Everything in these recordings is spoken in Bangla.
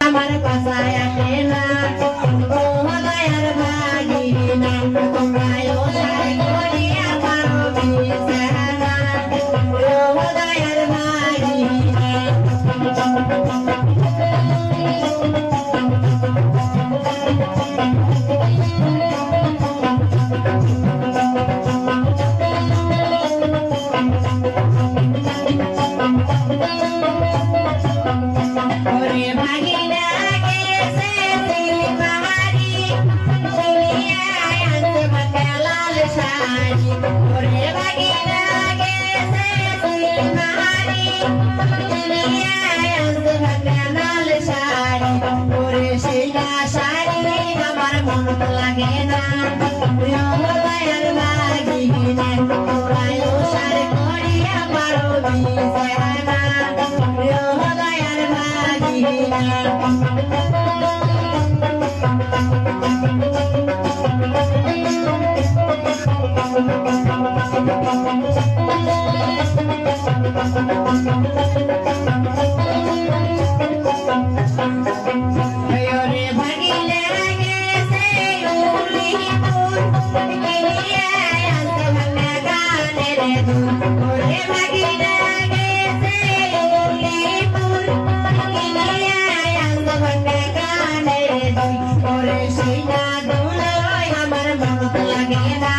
আমার বাসায় আসে না ও দয়ার ভাগিনা তোমরাই ও সাই করিয়া পারো বিছানা ও দয়ার ভাগিনা ওরে ভাগিনা গেছে সিলবাড়ি দুনিয়ায় আনতে মাকে লাল শাড়ি ওরে ভাগিনা গেছে সিলবাড়ি দুনিয়ায় আনতে মাকে লাল শাড়ি ওরে সেই না শাড়ি আমার মন লাগে না দয়ার ভাগিনা তোরাই ও সার করিয়া পারো বিছানা দয়ার ভাগিনা ওরে ভাগিনা গেছে উলিপুর দুনিয়ায় আনতে ভাঙা গানের দুল ওরে ভাগিনা গেছে উলিপুর দুনিয়ায় আনতে ভাঙা গানের দুল ওরে সেই না দুল আমার মন লাগে না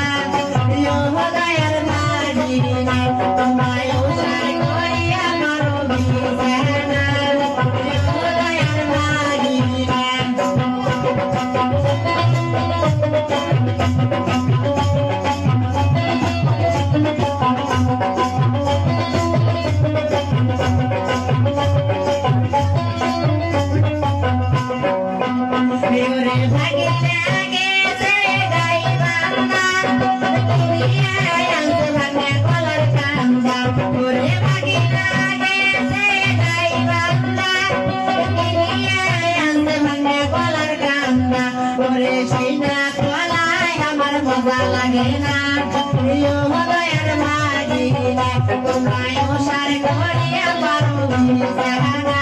দয়ার ভাগিনা তোমায় ও সাই করিয়া মারো বিছানা দয়ার ভাগিনা ওরে ভাগিনা গেছে গাইবান্ধা দুনিয়ায় আনতে ভাঙা কলার কান্দা ওরে ভাগিনা গেছে গাইবান্ধা দুনিয়ায় আনতে ভাঙা কলার কান্দা ওরে সেই না কলায় আমার মজা লাগে না দয়ার ভাগিনা তোমরাই ও সার করিয়া পারো বিছানা